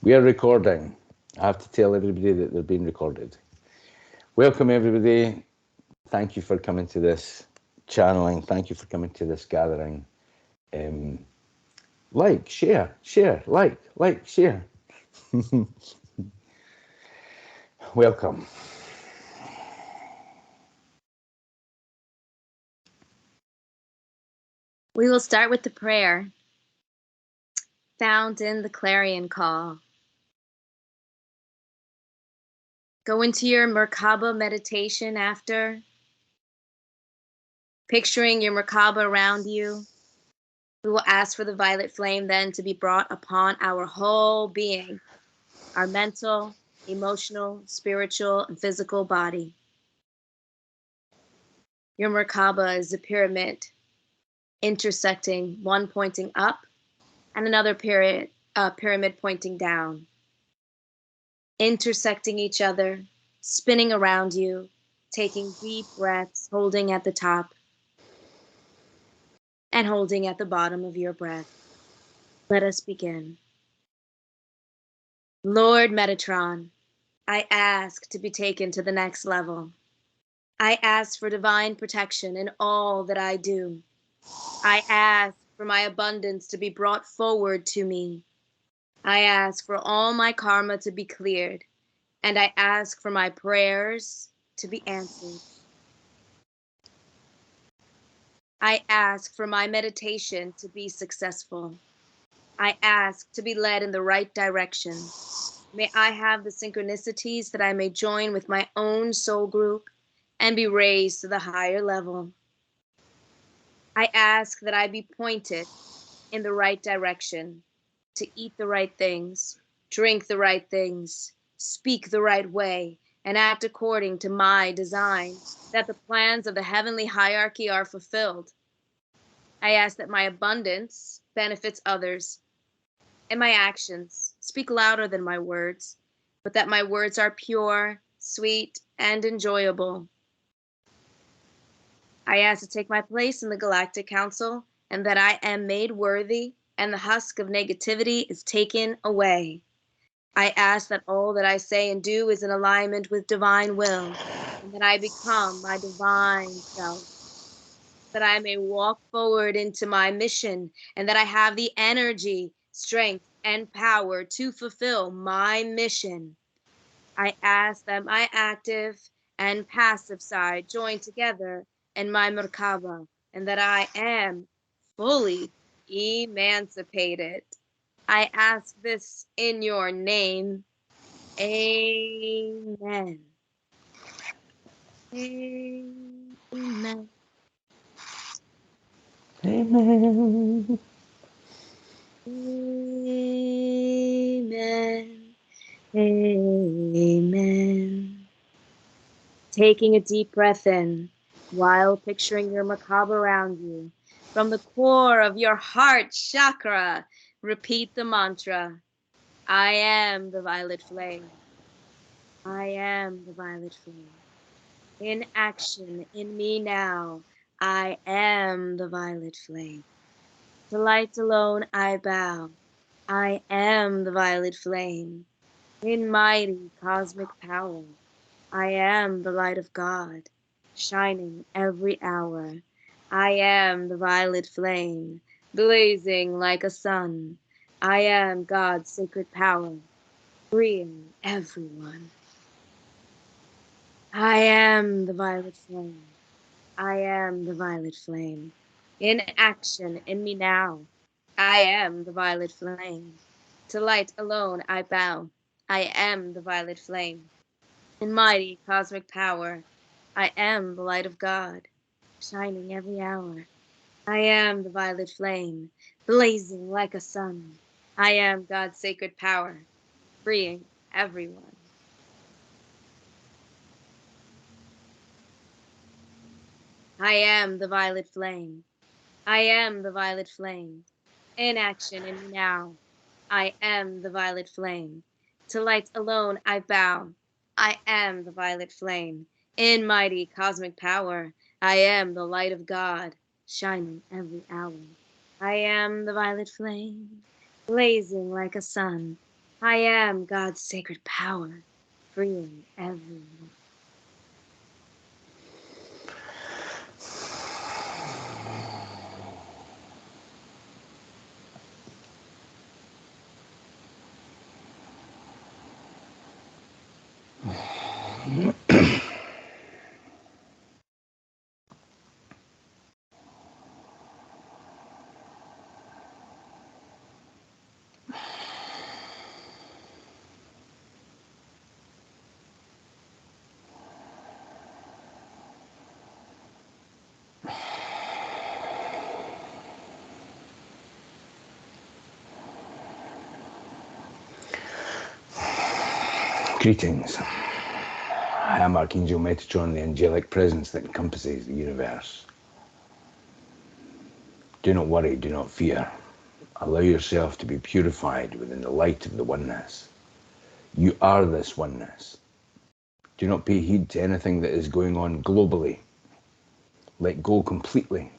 We are recording. I have to tell everybody that they're being recorded. Welcome, everybody. Thank you for coming to this channeling. Thank you for coming to this gathering. Like, share, like, share. Welcome. We will start with the prayer found in the clarion call. Go into your Merkaba meditation after, picturing your Merkaba around you. We will ask for the violet flame then to be brought upon our whole being, our mental, emotional, spiritual, and physical body. Your Merkaba is a pyramid intersecting, one pointing up and another pyramid pointing down, intersecting each other, spinning around you, taking deep breaths, holding at the top and holding at the bottom of your breath. Let us begin. Lord Metatron, I ask to be taken to the next level. I ask for divine protection in all that I do. I ask for my abundance to be brought forward to me. I ask for all my karma to be cleared, and I ask for my prayers to be answered. I ask for my meditation to be successful. I ask to be led in the right direction. May I have the synchronicities that I may join with my own soul group and be raised to the higher level. I ask that I be pointed in the right direction, to eat the right things, drink the right things, speak the right way, and act according to my design, that the plans of the heavenly hierarchy are fulfilled. I ask that my abundance benefits others, and my actions speak louder than my words, but that my words are pure, sweet, and enjoyable. I ask to take my place in the Galactic Council, and that I am made worthy, and the husk of negativity is taken away. I ask that all that I say and do is in alignment with divine will, and that I become my divine self, that I may walk forward into my mission, and that I have the energy, strength, and power to fulfill my mission. I ask that my active and passive side join together in my Merkaba, and that I am fully emancipated. I ask this in your name. Amen. Amen. Amen. Amen. Amen. Taking a deep breath in while picturing your Merkaba around you. From the core of your heart chakra, repeat the mantra, I am the violet flame. I am the violet flame. In action, in me now, I am the violet flame. To light alone I bow. I am the violet flame. In mighty cosmic power, I am the light of God, shining every hour. I am the violet flame, blazing like a sun. I am God's sacred power, freeing everyone. I am the violet flame. I am the violet flame. In action, in me now, I am the violet flame. To light alone I bow. I am the violet flame. In mighty cosmic power, I am the light of God, shining every hour. I am the violet flame, blazing like a sun. I am God's sacred power, freeing everyone. I am the violet flame. I am the violet flame. In action in me now, I am the violet flame. To light alone I bow. I am the violet flame. In mighty cosmic power, I am the light of God, shining every hour. I am the violet flame, blazing like a sun. I am God's sacred power, freeing everyone. Greetings. I am Archangel Metatron, the angelic presence that encompasses the universe. Do not worry, do not fear. Allow yourself to be purified within the light of the oneness. You are this oneness. Do not pay heed to anything that is going on globally. Let go completely.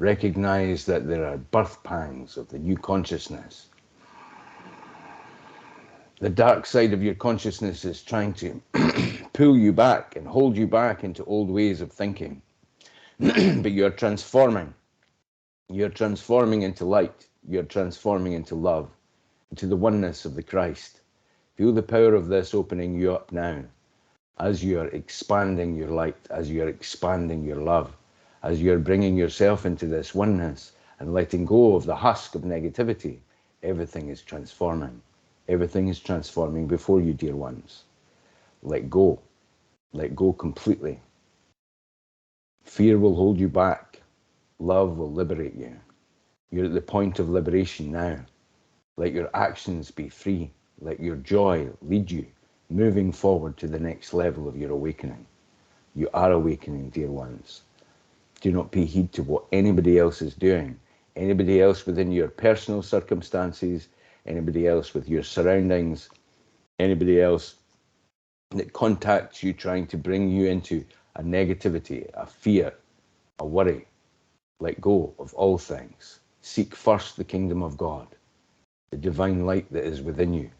Recognize that there are birth pangs of the new consciousness. The dark side of your consciousness is trying to pull you back and hold you back into old ways of thinking. But you're transforming. You're transforming into light. You're transforming into love, into the oneness of the Christ. Feel the power of this opening you up now. As you are expanding your light, as you are expanding your love, as you are bringing yourself into this oneness and letting go of the husk of negativity, everything is transforming. Everything is transforming before you, dear ones. Let go. Let go completely. Fear will hold you back. Love will liberate you. You're at the point of liberation now. Let your actions be free. Let your joy lead you, moving forward to the next level of your awakening. You are awakening, dear ones. Do not pay heed to what anybody else is doing. Anybody else within your personal circumstances, anybody else with your surroundings, anybody else that contacts you trying to bring you into a negativity, a fear, a worry. Let go of all things. Seek first the kingdom of God, the divine light that is within you,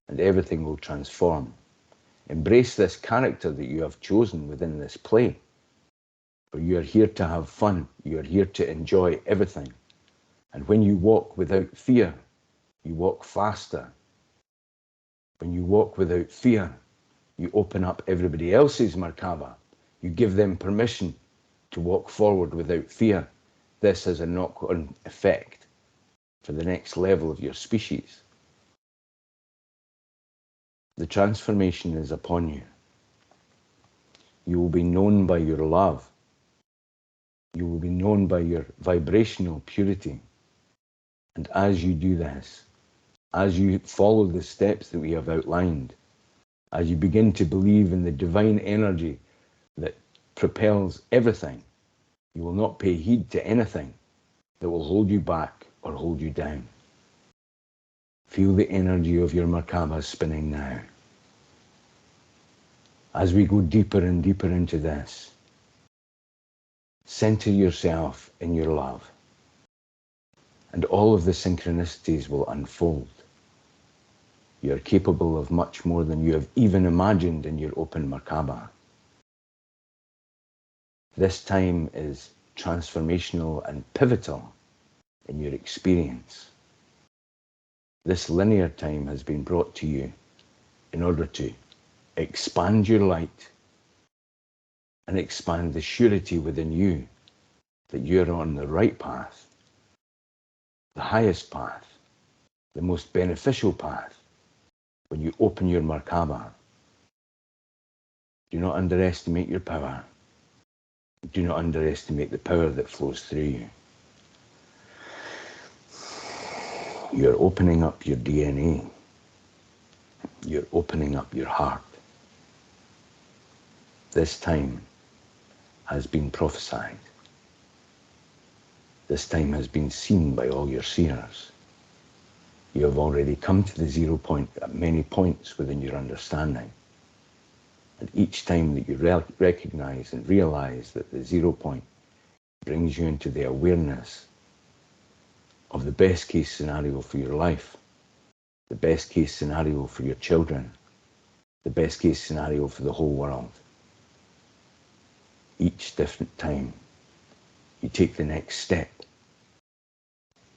and everything will transform. Embrace this character that you have chosen within this play. For you are here to have fun. You are here to enjoy everything. And when you walk without fear, you walk faster. When you walk without fear, you open up everybody else's Merkaba. You give them permission to walk forward without fear. This has a knock-on effect for the next level of your species. The transformation is upon you. You will be known by your love. You will be known by your vibrational purity. And as you do this, as you follow the steps that we have outlined, as you begin to believe in the divine energy that propels everything, you will not pay heed to anything that will hold you back or hold you down. Feel the energy of your Merkaba spinning now. As we go deeper and deeper into this, center yourself in your love, and all of the synchronicities will unfold. You are capable of much more than you have even imagined in your open Merkaba. This time is transformational and pivotal in your experience. This linear time has been brought to you in order to expand your light and expand the surety within you that you're on the right path, the highest path, the most beneficial path. When you open your Merkaba, do not underestimate your power. Do not underestimate the power that flows through you. You're opening up your DNA. You're opening up your heart. This time has been prophesied. This time has been seen by all your seers. You have already come to the 0 point at many points within your understanding. And each time that you recognize and realize that the 0 point brings you into the awareness of the best case scenario for your life, the best case scenario for your children, the best case scenario for the whole world. Each different time you take the next step,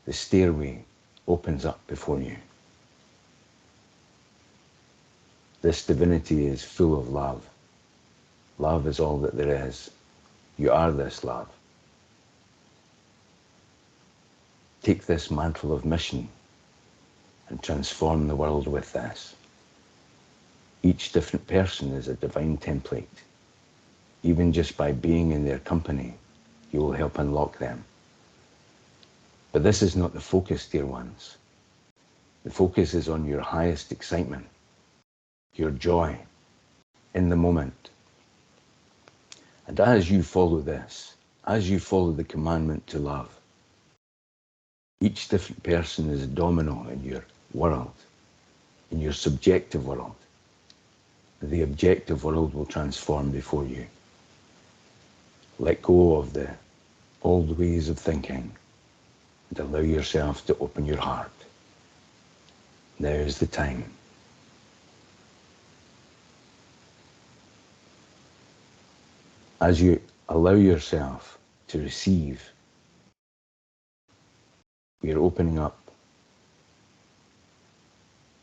the stairway opens up before you. This divinity is full of love. Love is all that there is. You are this love. Take this mantle of mission and transform the world with this. Each different person is a divine template. Even just by being in their company, you will help unlock them. But this is not the focus, dear ones. The focus is on your highest excitement, your joy in the moment. And as you follow this, as you follow the commandment to love, each different person is a domino in your world, in your subjective world. The objective world will transform before you. Let go of the old ways of thinking and allow yourself to open your heart. Now is the time. As you allow yourself to receive, we are opening up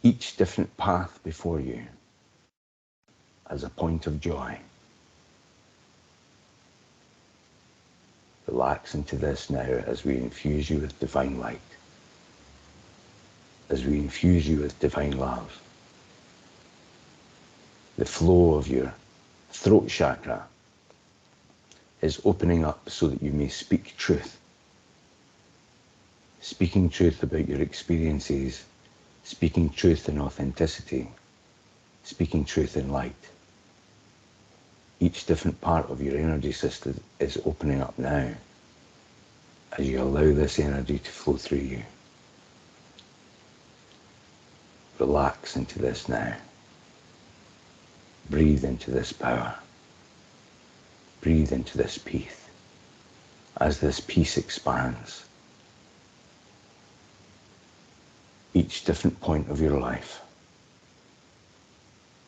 each different path before you as a point of joy. Relax into this now as we infuse you with divine light, as we infuse you with divine love. The flow of your throat chakra is opening up so that you may speak truth. Speaking truth about your experiences, speaking truth in authenticity, speaking truth in light. Each different part of your energy system is opening up now as you allow this energy to flow through you. Relax into this now. Breathe into this power. Breathe into this peace. As this peace expands, each different point of your life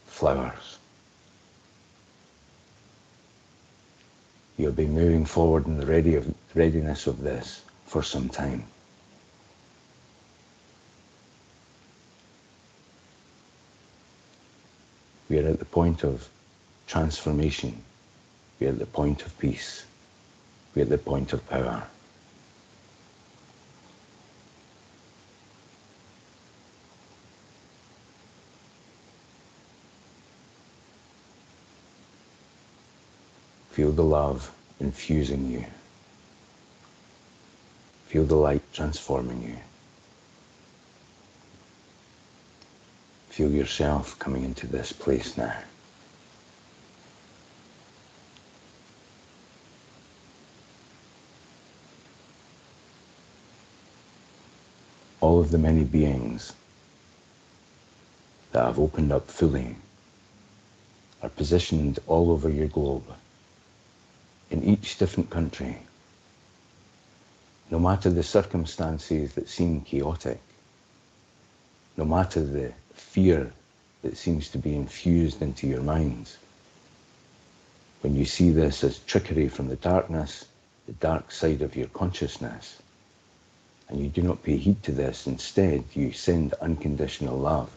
flowers. You'll be moving forward in the readiness of this for some time. We are at the point of transformation. We are at the point of peace. We are at the point of power. Feel the love infusing you. Feel the light transforming you. Feel yourself coming into this place now. All of the many beings that have opened up fully are positioned all over your globe, in each different country. No matter the circumstances that seem chaotic, no matter the fear that seems to be infused into your minds, when you see this as trickery from the dark side of your consciousness, and you do not pay heed to this, instead you send unconditional love.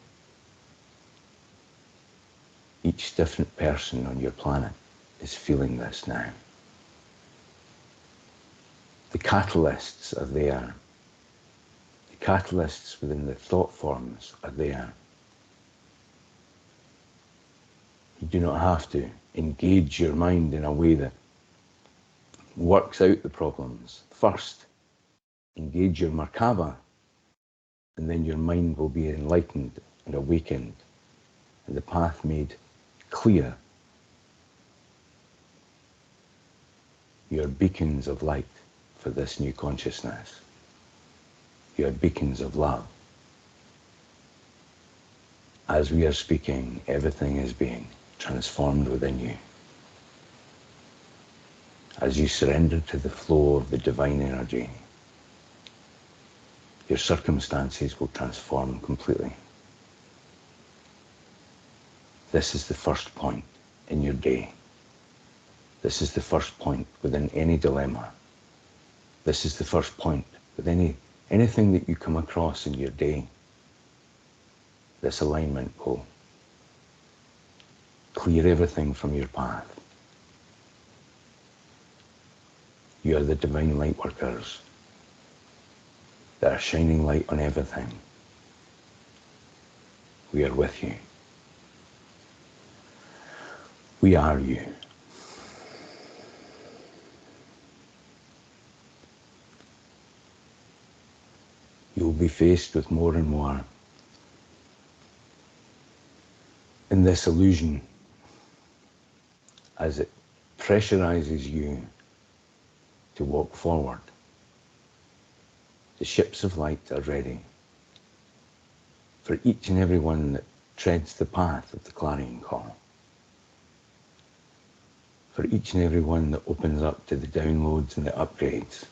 Each different person on your planet is feeling this now. The catalysts are there. The catalysts within the thought forms are there. You do not have to engage your mind in a way that works out the problems. First, engage your Merkaba, and then your mind will be enlightened and awakened, and the path made clear. You are beacons of light for this new consciousness. You are beacons of love. As we are speaking, everything is being transformed within you. As you surrender to the flow of the divine energy, your circumstances will transform completely. This is the first point in your day. This is the first point within any dilemma. This is the first point with anything that you come across in your day. This alignment will clear everything from your path. You are the divine light workers that are shining light on everything. We are with you. We are you. You'll be faced with more and more in this illusion as it pressurizes you to walk forward. The ships of light are ready for each and every one that treads the path of the clarion call. For each and every one that opens up to the downloads and the upgrades.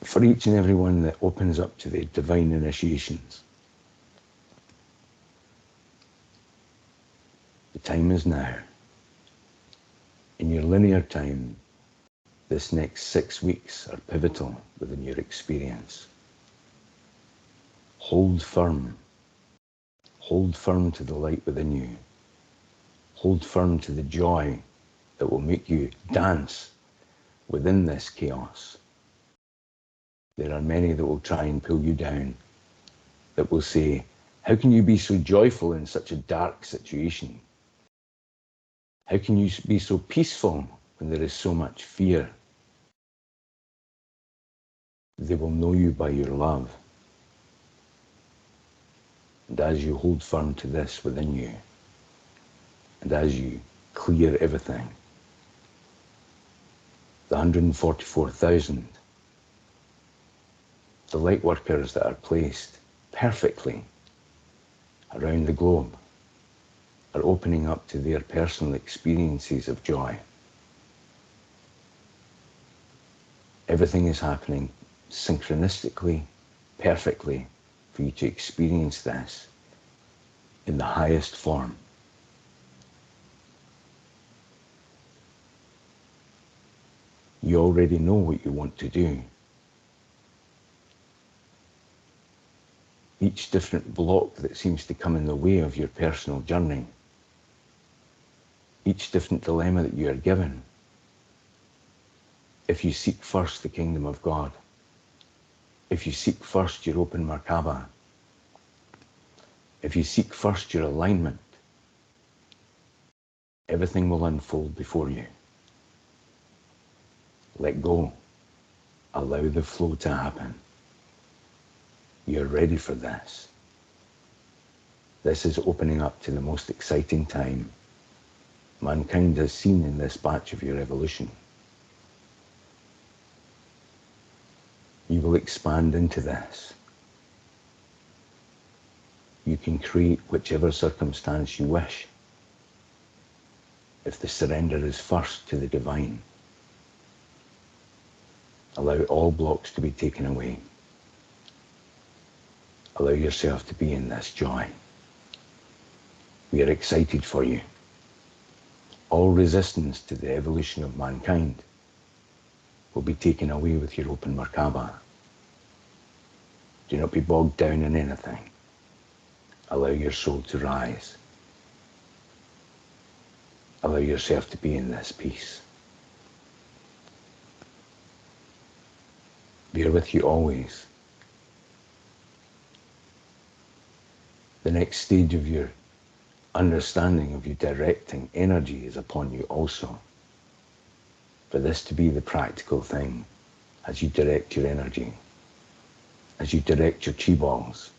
For each and every one that opens up to the divine initiations. The time is now. In your linear time, this next 6 weeks are pivotal within your experience. Hold firm. Hold firm to the light within you. Hold firm to the joy that will make you dance within this chaos. There are many that will try and pull you down, that will say, how can you be so joyful in such a dark situation? How can you be so peaceful when there is so much fear? They will know you by your love. And as you hold firm to this within you, and as you clear everything, the 144,000, the light workers that are placed perfectly around the globe are opening up to their personal experiences of joy. Everything is happening synchronistically, perfectly, for you to experience this in the highest form. You already know what you want to do. Each different block that seems to come in the way of your personal journey, each different dilemma that you are given, if you seek first the kingdom of God, if you seek first your open Merkaba, if you seek first your alignment, everything will unfold before you. Let go. Allow the flow to happen. You're ready for this. This is opening up to the most exciting time mankind has seen in this batch of your evolution. You will expand into this. You can create whichever circumstance you wish, if the surrender is first to the divine. Allow all blocks to be taken away. Allow yourself to be in this joy. We are excited for you. All resistance to the evolution of mankind will be taken away with your open Merkaba. Do not be bogged down in anything. Allow your soul to rise. Allow yourself to be in this peace. We are with you always. The next stage of your understanding of your directing energy is upon you also. For this to be the practical thing as you direct your energy, as you direct your chi balls,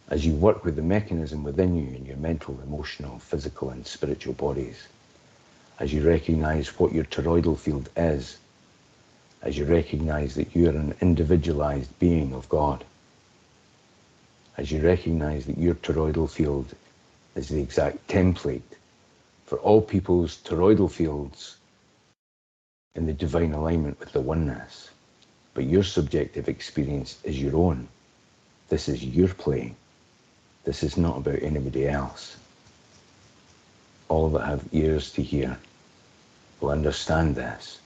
as you work with the mechanism within you in your mental, emotional, physical and spiritual bodies, as you recognize what your toroidal field is, as you recognize that you are an individualized being of God, as you recognize that your toroidal field is the exact template for all people's toroidal fields in the divine alignment with the oneness, but your subjective experience is your own. This is your play. This is not about anybody else. All that have ears to hear will understand this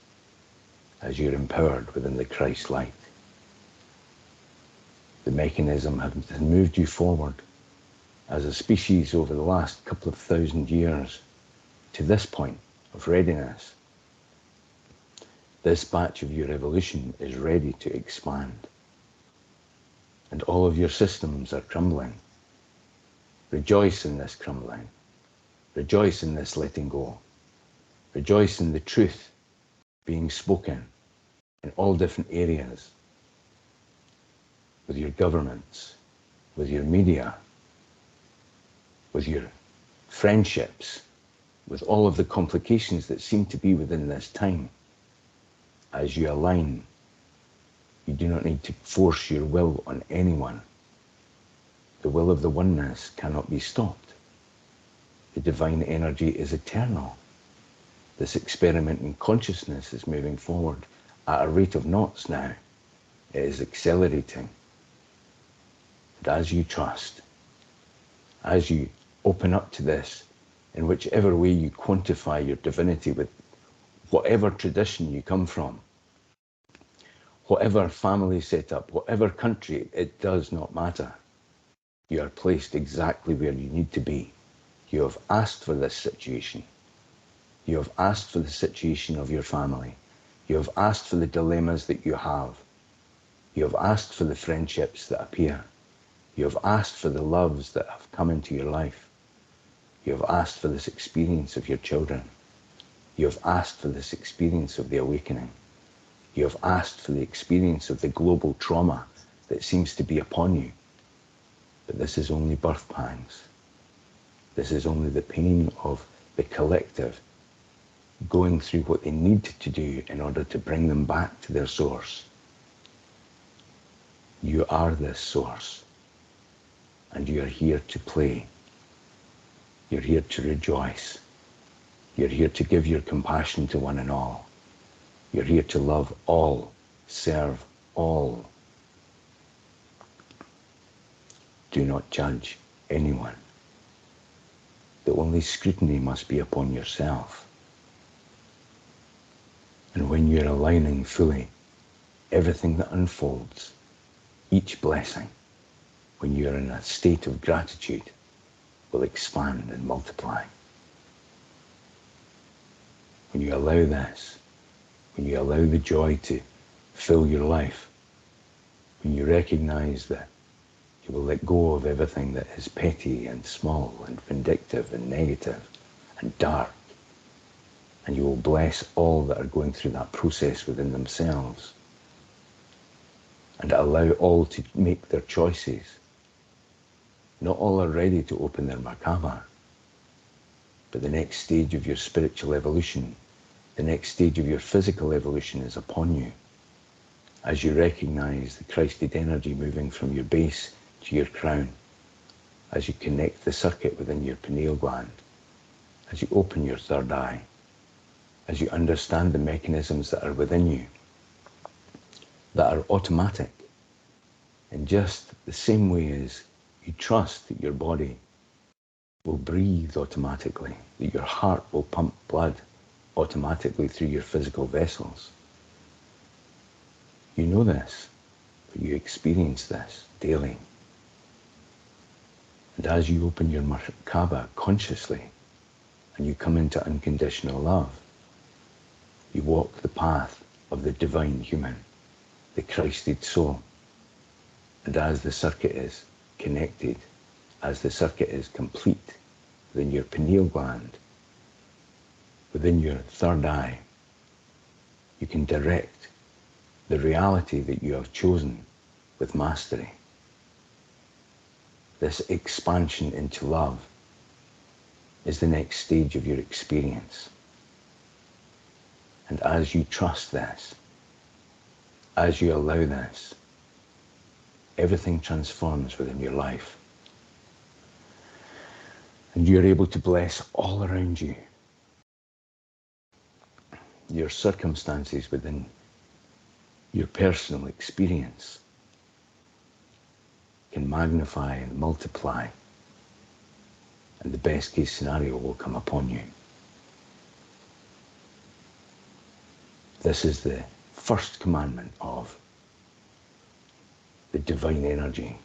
as you're empowered within the Christ light. The mechanism has moved you forward as a species over the last couple of thousand years to this point of readiness. This batch of your evolution is ready to expand. And all of your systems are crumbling. Rejoice in this crumbling. Rejoice in this letting go. Rejoice in the truth being spoken in all different areas, with your governments, with your media, with your friendships, with all of the complications that seem to be within this time. As you align, you do not need to force your will on anyone. The will of the oneness cannot be stopped. The divine energy is eternal. This experiment in consciousness is moving forward at a rate of knots now. It is accelerating. And as you trust, as you open up to this, in whichever way you quantify your divinity with whatever tradition you come from, whatever family setup, whatever country, it does not matter. You are placed exactly where you need to be. You have asked for this situation. You have asked for the situation of your family. You have asked for the dilemmas that you have. You have asked for the friendships that appear. You have asked for the loves that have come into your life. You have asked for this experience of your children. You have asked for this experience of the awakening. You have asked for the experience of the global trauma that seems to be upon you. But this is only birth pangs. This is only the pain of the collective going through what they need to do in order to bring them back to their source. You are this source, and you are here to play. You're here to rejoice. You're here to give your compassion to one and all. You're here to love all, serve all. Do not judge anyone. The only scrutiny must be upon yourself. And when you're aligning fully, everything that unfolds, each blessing, when you're in a state of gratitude, will expand and multiply. When you allow this, when you allow the joy to fill your life, when you recognize that you will let go of everything that is petty and small and vindictive and negative and dark, and you will bless all that are going through that process within themselves, and allow all to make their choices. Not all are ready to open their Merkaba, but the next stage of your spiritual evolution, the next stage of your physical evolution is upon you. As you recognize the Christed energy moving from your base to your crown, as you connect the circuit within your pineal gland, as you open your third eye, as you understand the mechanisms that are within you, that are automatic, in just the same way as you trust that your body will breathe automatically, that your heart will pump blood automatically through your physical vessels. You know this, but you experience this daily. And as you open your Merkaba consciously, and you come into unconditional love, you walk the path of the divine human, the Christed soul. And as the circuit is connected, as the circuit is complete within your pineal gland, within your third eye, you can direct the reality that you have chosen with mastery. This expansion into love is the next stage of your experience. And as you trust this, as you allow this, everything transforms within your life. And you're able to bless all around you. Your circumstances within your personal experience can magnify and multiply and the best case scenario will come upon you. This is the first commandment of the divine energy.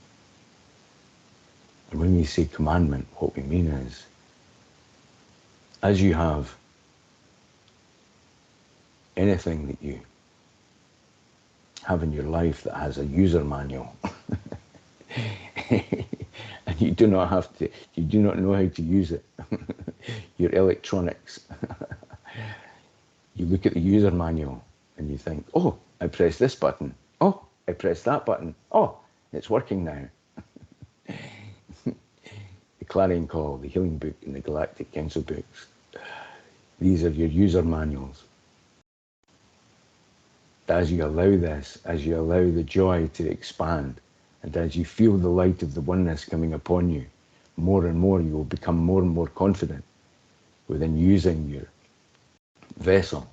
And when we say commandment, what we mean is, as you have anything that you have in your life that has a user manual, and you do not know how to use it, your electronics, you look at the user manual and you think, oh, I press this button, oh, I press that button, oh, it's working now. The Clarion Call, the Healing Book, and the Galactic Council books, these are your user manuals. As you allow this, as you allow the joy to expand, and as you feel the light of the oneness coming upon you, more and more you will become more and more confident within using your vessel,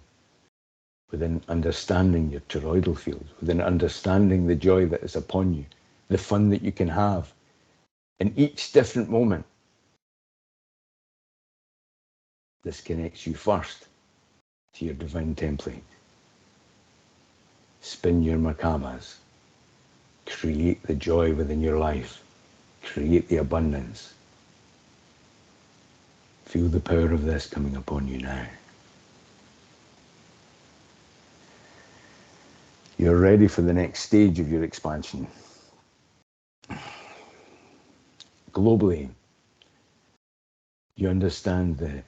within understanding your toroidal field, within understanding the joy that is upon you, the fun that you can have in each different moment. This connects you first to your divine template. Spin your Merkabas. Create the joy within your life. Create the abundance. Feel the power of this coming upon you now. You're ready for the next stage of your expansion. Globally, you understand the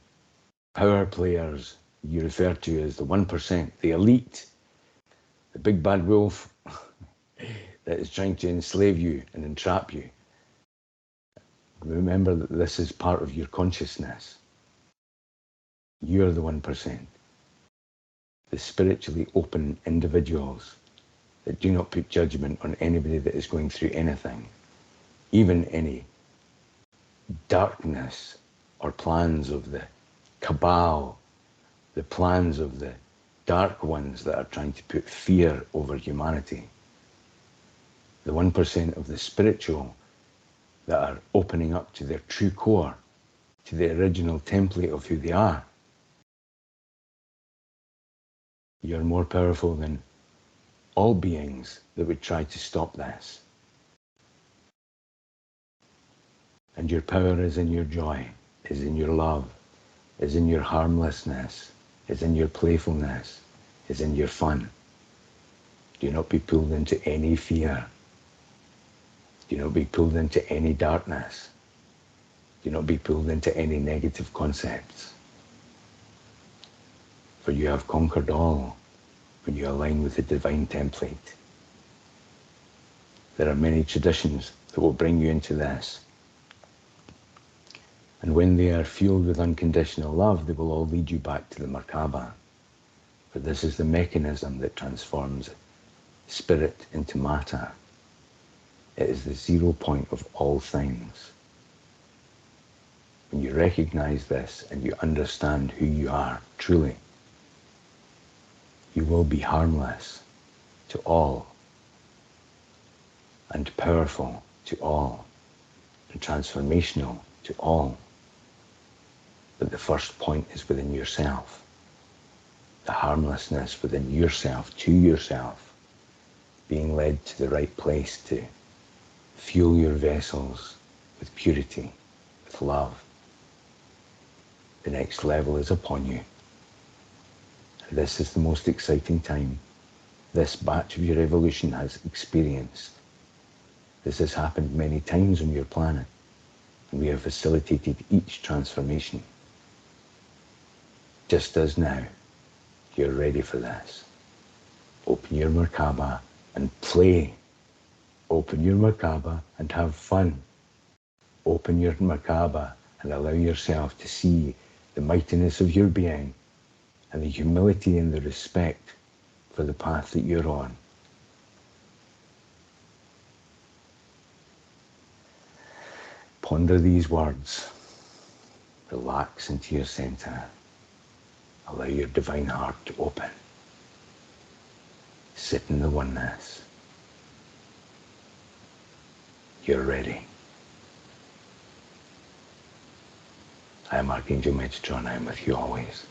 power players you refer to as the 1%, the elite, the big bad wolf that is trying to enslave you and entrap you. Remember that this is part of your consciousness. You're the 1%. The spiritually open individuals that do not put judgment on anybody that is going through anything, even any darkness or plans of the cabal, the plans of the dark ones that are trying to put fear over humanity. The 1% of the spiritual that are opening up to their true core, to the original template of who they are. You're more powerful than all beings that would try to stop this. And your power is in your joy, is in your love, is in your harmlessness, is in your playfulness, is in your fun. Do not be pulled into any fear. Do not be pulled into any darkness. Do not be pulled into any negative concepts. For you have conquered all when you align with the divine template. There are many traditions that will bring you into this. And when they are fueled with unconditional love, they will all lead you back to the Merkaba. For this is the mechanism that transforms spirit into matter. It is the 0 point of all things. When you recognize this and you understand who you are truly, you will be harmless to all and powerful to all and transformational to all. But the first point is within yourself. The harmlessness within yourself, to yourself, being led to the right place to fuel your vessels with purity, with love. The next level is upon you. And this is the most exciting time this batch of your evolution has experienced. This has happened many times on your planet, and we have facilitated each transformation. Just as now, you're ready for this. Open your Merkaba and play. Open your Merkaba and have fun. Open your Merkaba and allow yourself to see the mightiness of your being and the humility and the respect for the path that you're on. Ponder these words. Relax into your center. Allow your divine heart to open. Sit in the oneness. You're ready. I am Archangel Metatron. I am with you always.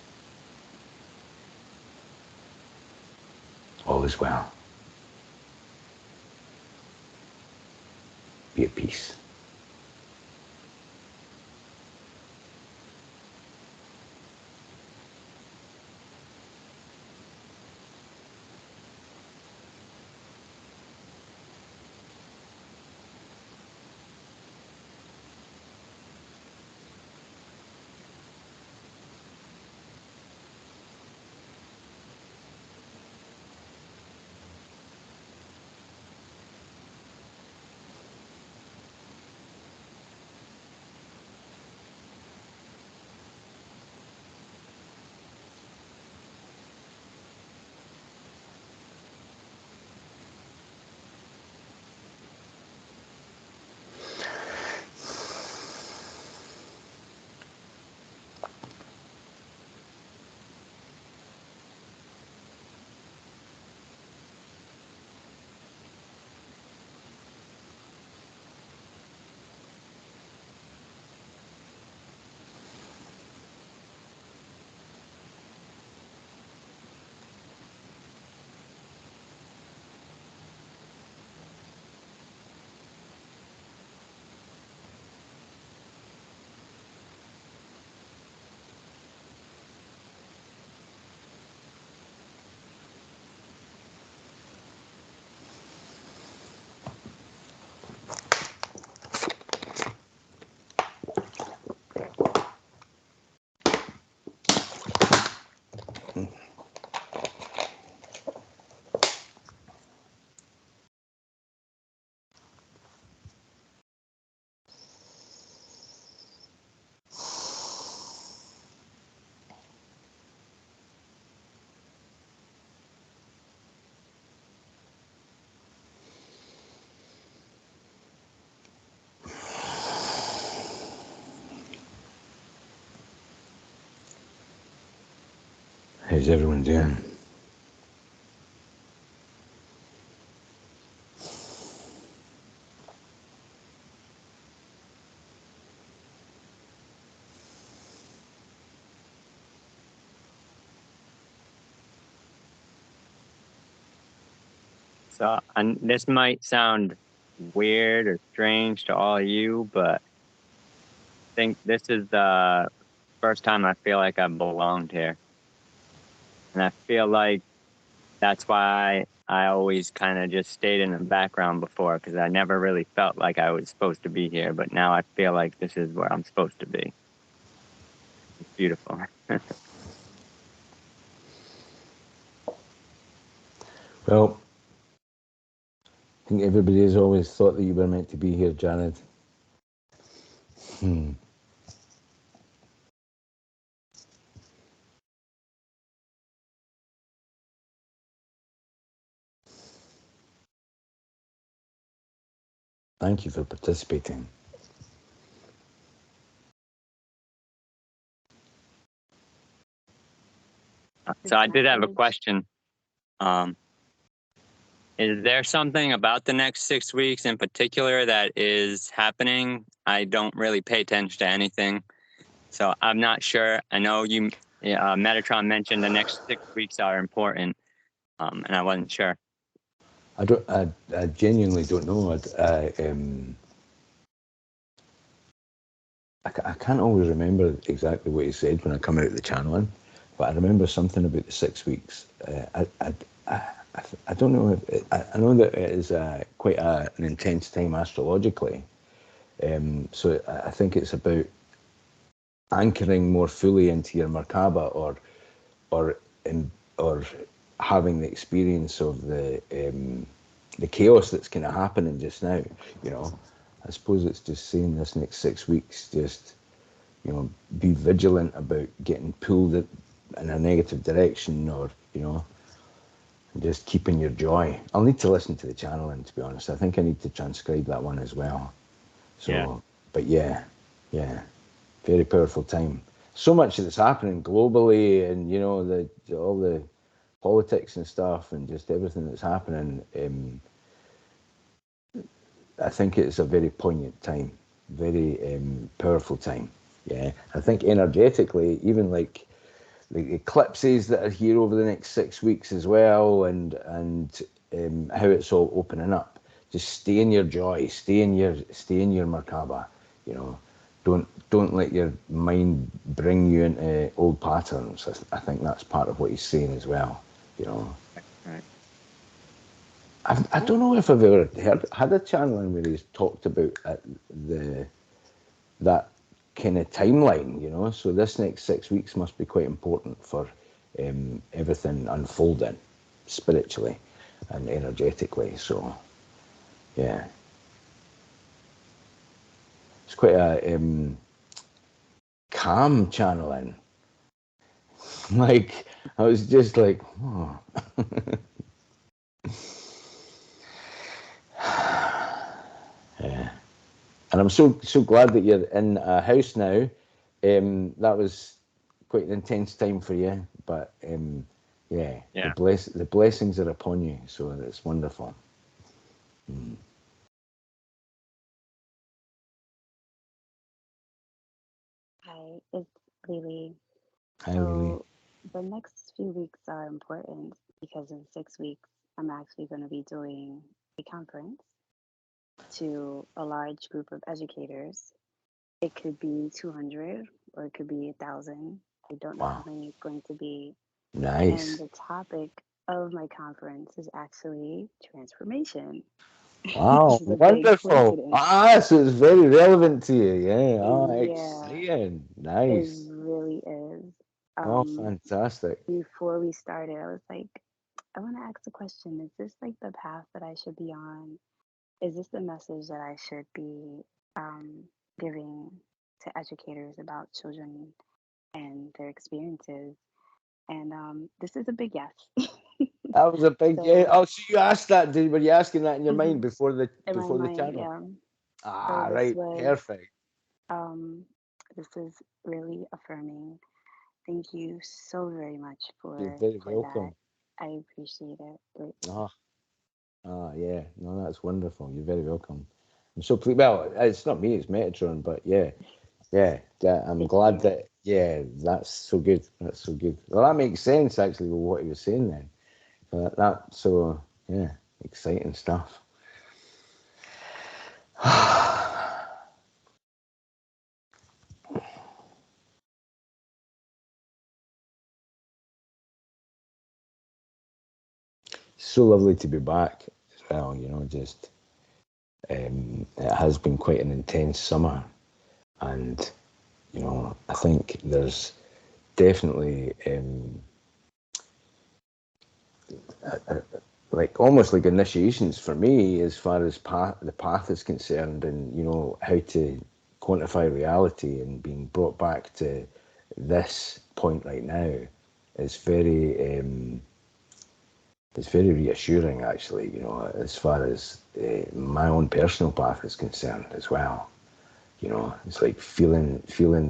All is well. Be at peace. How's everyone doing? So, and this might sound weird or strange to all of you, but I think this is the first time I feel like I belonged here. And I feel like that's why I always kind of just stayed in the background before, because I never really felt like I was supposed to be here. But now I feel like this is where I'm supposed to be. It's beautiful. Well, I think everybody has always thought that you were meant to be here, Jared. Thank you for participating. So I did have a question. Is there something about the next 6 weeks in particular that is happening? I don't really pay attention to anything, so I'm not sure. I know you, Metatron mentioned the next 6 weeks are important, and I wasn't sure. I genuinely don't know. I can't always remember exactly what he said when I come out of the channeling, but I remember something about the 6 weeks. I don't know if I know that it is quite an intense time astrologically. So I think it's about anchoring more fully into your Merkaba, or having the experience of the chaos that's kind of happening just now. You know, I suppose it's just saying this next 6 weeks, just, you know, be vigilant about getting pulled in a negative direction, or, you know, just keeping your joy. I'll need to listen to the channeling, to be honest. I think I need to transcribe that one as well. So, yeah. But yeah, very powerful time. So much that's happening globally, and, you know, all the politics and stuff, and just everything that's happening. I think it's a very poignant time, very powerful time. Yeah, I think energetically, even like the eclipses that are here over the next 6 weeks as well, and how it's all opening up. Just stay in your joy, stay in your Merkaba. You know, don't let your mind bring you into old patterns. I think that's part of what he's saying as well. You know, Right. I don't know if I've ever had a channeling where he's talked about that kind of timeline, you know. So this next 6 weeks must be quite important for everything unfolding spiritually and energetically. So yeah, it's quite a calm channeling. Like I was just like, oh. Yeah. And I'm so glad that you're in a house now. That was quite an intense time for you, but yeah. The blessings are upon you, so it's wonderful. Hi, it's Lily. Hi, Lily. The next few weeks are important because in 6 weeks, I'm actually going to be doing a conference to a large group of educators. It could be 200 or it could be 1,000. I don't know how many it's going to be. Nice. And the topic of my conference is actually transformation. Wow, wonderful. So it's very relevant to you. Yeah. Exciting. Nice. It really is. Fantastic. Before we started, I was like, I want to ask a question. Is this like the path that I should be on? Is this the message that I should be giving to educators about children and their experiences? And this is a big yes. That was a big yeah. Oh, so you asked that? Were you asking that in your mind before the in my mind, channel? Yeah. So right, perfect. This is really affirming. Thank you so very much You're very that. welcome. I appreciate it greatly. Yeah. No, that's wonderful. You're very welcome. I'm so pleased. Well, it's not me, it's Metatron, but yeah. I'm glad that. Yeah, that's so good. That's so good. Well, that makes sense actually with what he was saying then. So yeah, exciting stuff. So lovely to be back as well. You know, just it has been quite an intense summer, and you know, I think there's definitely like almost like initiations for me as far as the path is concerned, and you know how to quantify reality and being brought back to this point right now is it's very reassuring actually, you know, as far as my own personal path is concerned as well. You know, it's like feeling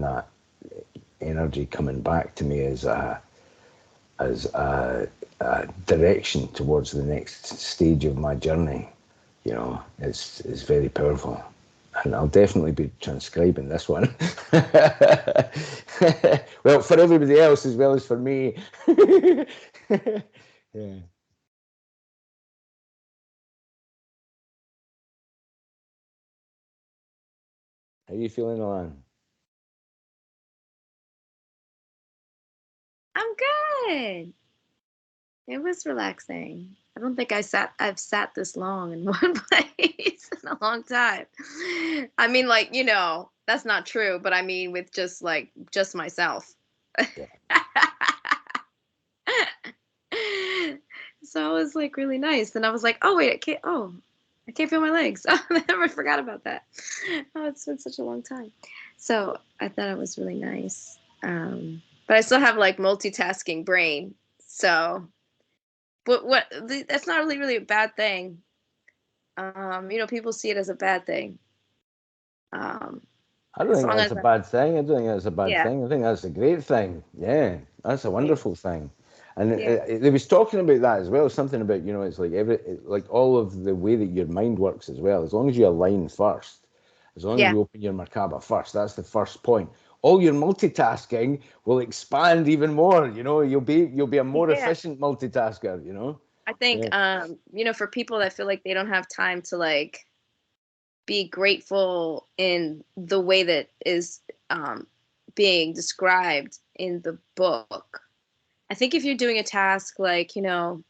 that energy coming back to me as a direction towards the next stage of my journey. You know, it's very powerful, and I'll definitely be transcribing this one. Well, for everybody else as well as for me. Yeah. How are you feeling, Alan? I'm good. It was relaxing. I don't think I've sat this long in one place in a long time. I mean, like, you know, that's not true, but I mean with just myself. Yeah. So it was like really nice. And I was like, oh wait, I can't feel my legs. Oh, I never forgot about that. Oh, it's been such a long time. So I thought it was really nice. But I still have like multitasking brain. So but that's not really a bad thing. You know, people see it as a bad thing. I don't As think long that's as a bad thing. I don't think that's a bad yeah. thing. I think that's a great thing. Yeah, that's a wonderful thing. And Yeah. they was talking about that as well. Something about, you know, it's like like all of the way that your mind works as well. As long as you align first, as long as you open your Merkaba first, that's the first point. all your multitasking will expand even more. You know, you'll be a more efficient multitasker. You know. I think, you know, for people that feel like they don't have time to like be grateful in the way that is being described in the book. I think if you're doing a task like, you know,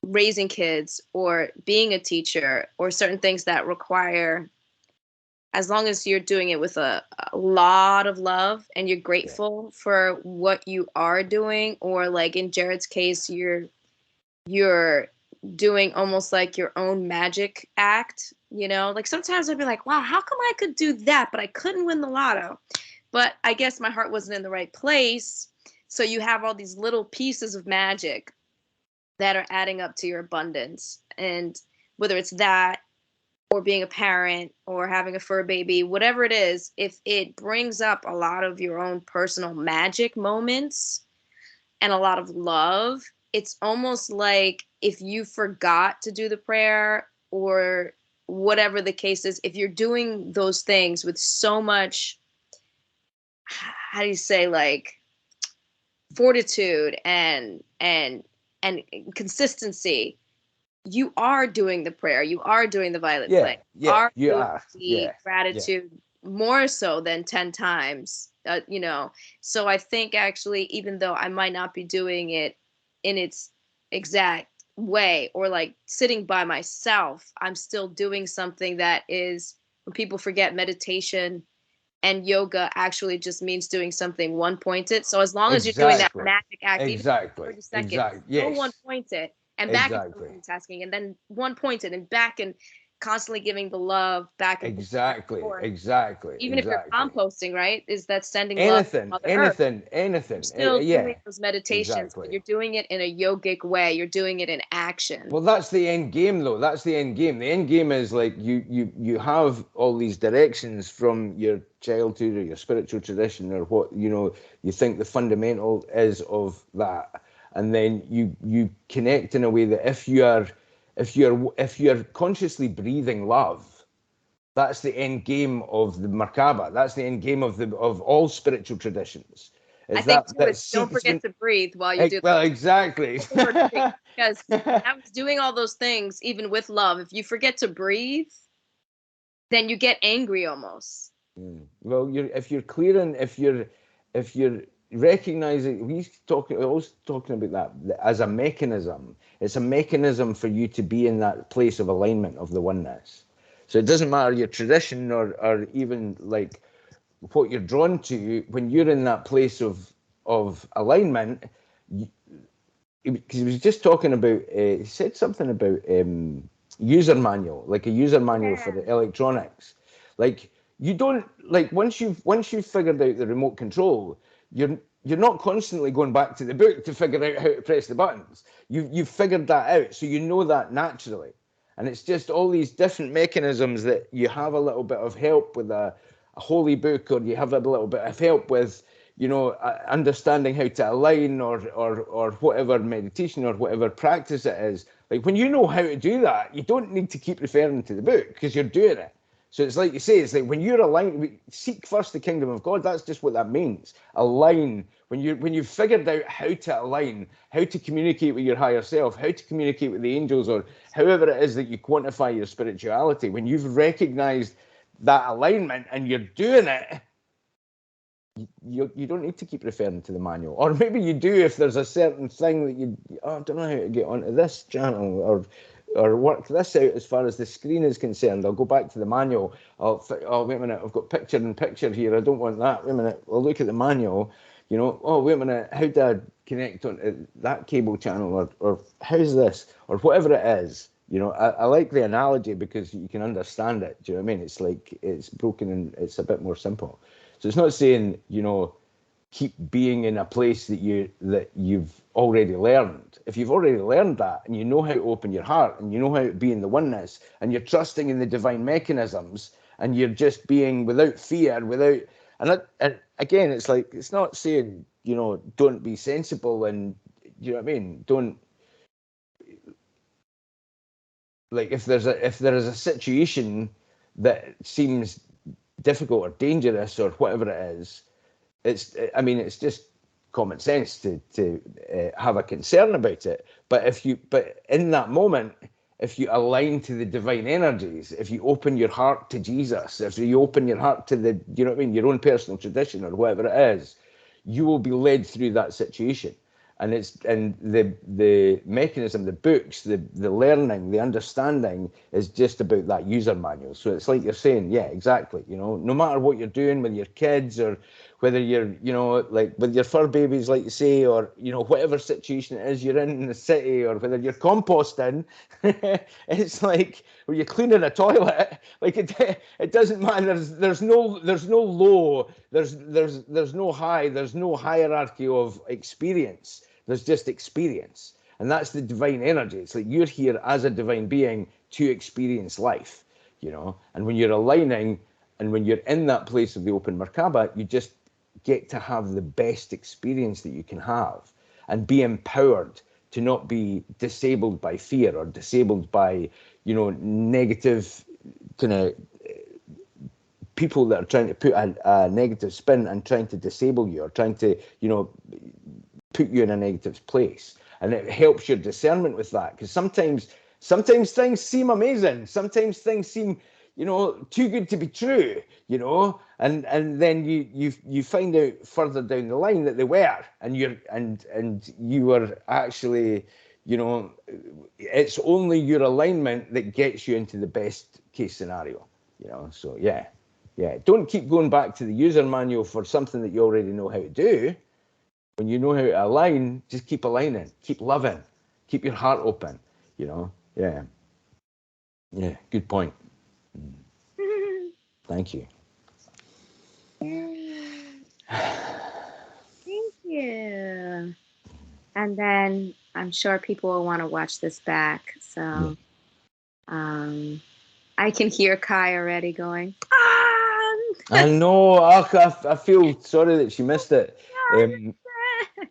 raising kids or being a teacher or certain things that require, as long as you're doing it with a lot of love and you're grateful for what you are doing, or like in Jared's case, you're doing almost like your own magic act, you know? Like sometimes I'd be like, wow, how come I could do that, but I couldn't win the lotto? But I guess my heart wasn't in the right place. So you have all these little pieces of magic that are adding up to your abundance. And whether it's that or being a parent or having a fur baby, whatever it is, if it brings up a lot of your own personal magic moments and a lot of love, it's almost like if you forgot to do the prayer or whatever the case is, if you're doing those things with so much, how do you say, like fortitude and consistency, you are doing the prayer, you are doing the violet flame, you are doing the gratitude more so than 10 times, you know. So I think actually, even though I might not be doing it in its exact way or like sitting by myself, I'm still doing something that is, when people forget, meditation and yoga actually just means doing something one pointed. So as long as you're doing that magic act, even for 30 seconds, go one pointed and back into multitasking, and then one pointed and back, and constantly giving the love back and forth. Even if you're composting, right? Is that sending love to Mother Earth? You're still doing those meditations, but you're doing it in a yogic way. You're doing it in action. Well, that's the end game, though. That's the end game. The end game is like you have all these directions from your childhood or your spiritual tradition or what, you know, you think the fundamental is of that, and then you connect in a way that if you're consciously breathing love, that's the end game of the Merkaba. That's the end game of all spiritual traditions. I think too, it's don't forget to breathe while you do. Well, exactly. Because I was doing all those things even with love. If you forget to breathe, then you get angry almost. Well, if you're clearing, if you're recognizing, always talking about that as a mechanism. It's a mechanism for you to be in that place of alignment of the oneness. So it doesn't matter your tradition or even like what you're drawn to. When you're in that place of alignment, because he was just talking about, he said something about user manual, like a user manual for the electronics. Like you don't, like once you've figured out the remote control, you're not constantly going back to the book to figure out how to press the buttons. You've figured that out, so you know that naturally. And it's just all these different mechanisms that you have a little bit of help with a holy book, or you have a little bit of help with, you know, understanding how to align or whatever meditation or whatever practice it is. Like when you know how to do that, you don't need to keep referring to the book because you're doing it. So it's like you say, it's like when you're aligned, seek first the kingdom of God. That's just what that means. Align. When you've figured out how to align, how to communicate with your higher self, how to communicate with the angels, or however it is that you quantify your spirituality, when you've recognized that alignment and you're doing it, you don't need to keep referring to the manual. Or maybe you do if there's a certain thing that I don't know how to get onto this channel or work this out as far as the screen is concerned. I'll go back to the manual. Oh, wait a minute, I've got picture in picture here. I don't want that. Wait a minute, I'll look at the manual. You know, oh, wait a minute, how do I connect on that cable channel, or how's this, or whatever it is. You know, I like the analogy because you can understand it. Do you know what I mean? It's like it's broken and it's a bit more simple. So it's not saying, you know, keep being in a place that you've already learned. If you've already learned that and you know how to open your heart and you know how to be in the oneness and you're trusting in the divine mechanisms and you're just being without fear, and again, it's like, it's not saying, you know, don't be sensible and, you know what I mean? Don't, like, if there is a situation that seems difficult or dangerous or whatever it is, it's just common sense to have a concern about it. But in that moment, if you align to the divine energies, if you open your heart to Jesus, if you open your heart to the, you know what I mean, your own personal tradition or whatever it is, you will be led through that situation. And the mechanism, the books, the learning, the understanding is just about that user manual. So it's like you're saying, yeah, exactly. You know, no matter what you're doing with your kids, or whether you're, you know, like with your fur babies, like you say, or, you know, whatever situation it is you're in the city, or whether you're composting, it's like, or you're cleaning a toilet, like it doesn't matter. There's no low, there's no high, there's no hierarchy of experience. There's just experience. And that's the divine energy. It's like you're here as a divine being to experience life, you know. And when you're aligning and when you're in that place of the open Merkaba, you just get to have the best experience that you can have and be empowered to not be disabled by fear or disabled by, you know, negative kind of people that are trying to put a negative spin and trying to disable you or trying to, you know, put you in a negative place. And it helps your discernment with that, because sometimes things seem amazing, sometimes things seem, you know, too good to be true, you know, and then you find out further down the line that they were, and you were actually, you know, it's only your alignment that gets you into the best case scenario, you know. So yeah, don't keep going back to the user manual for something that you already know how to do. When you know how to align, just keep aligning, keep loving, keep your heart open, you know. Yeah, good point. Thank you. Thank you. And then I'm sure people will want to watch this back. So I can hear Kai already going, I know. I feel sorry that she missed it.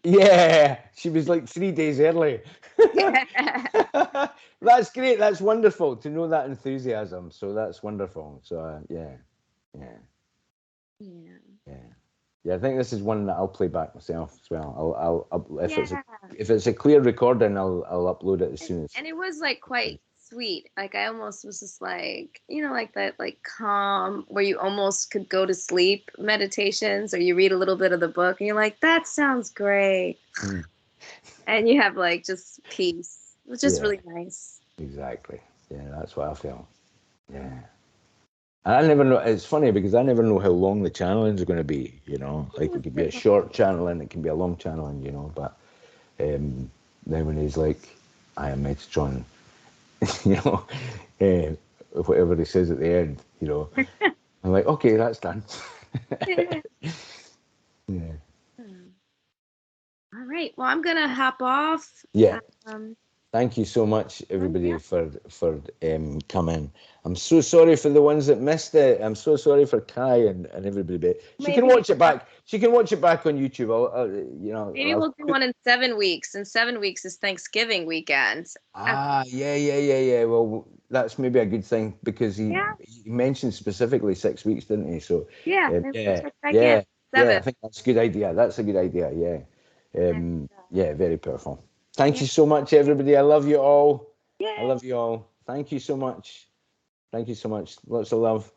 Yeah, she was like 3 days early. That's great. That's wonderful to know that enthusiasm. So that's wonderful. So yeah. I think this is one that I'll play back myself as well. I'll if it's a clear recording, I'll upload it as soon as. And it was like quite sweet. Like I almost was just like, you know, like that, like calm, where you almost could go to sleep meditations, or you read a little bit of the book and you're like, that sounds great. And you have like just peace. It was just really nice. Exactly. Yeah, that's what I feel. Yeah. And I never know. It's funny because I never know how long the channeling is going to be. You know, like it could be a short channeling, it can be a long channeling. You know, but then when he's like, "I am Metatron," you know, whatever he says at the end, you know, I'm like, okay, that's done. Yeah. All right. Well, I'm gonna hop off. Yeah. Thank you so much, everybody, for coming. I'm so sorry for the ones that missed it. I'm so sorry for Kai and everybody. But she can watch it back. She can watch it back on YouTube. You know. Maybe we'll do one in 7 weeks. And 7 weeks is Thanksgiving weekend. Yeah. Well, that's maybe a good thing, because he mentioned specifically 6 weeks, didn't he? So yeah. I think that's a good idea. That's a good idea. Yeah. Very powerful. Thank you so much, everybody. I love you all. I love you all. Thank you so much. Thank you so much. Lots of love.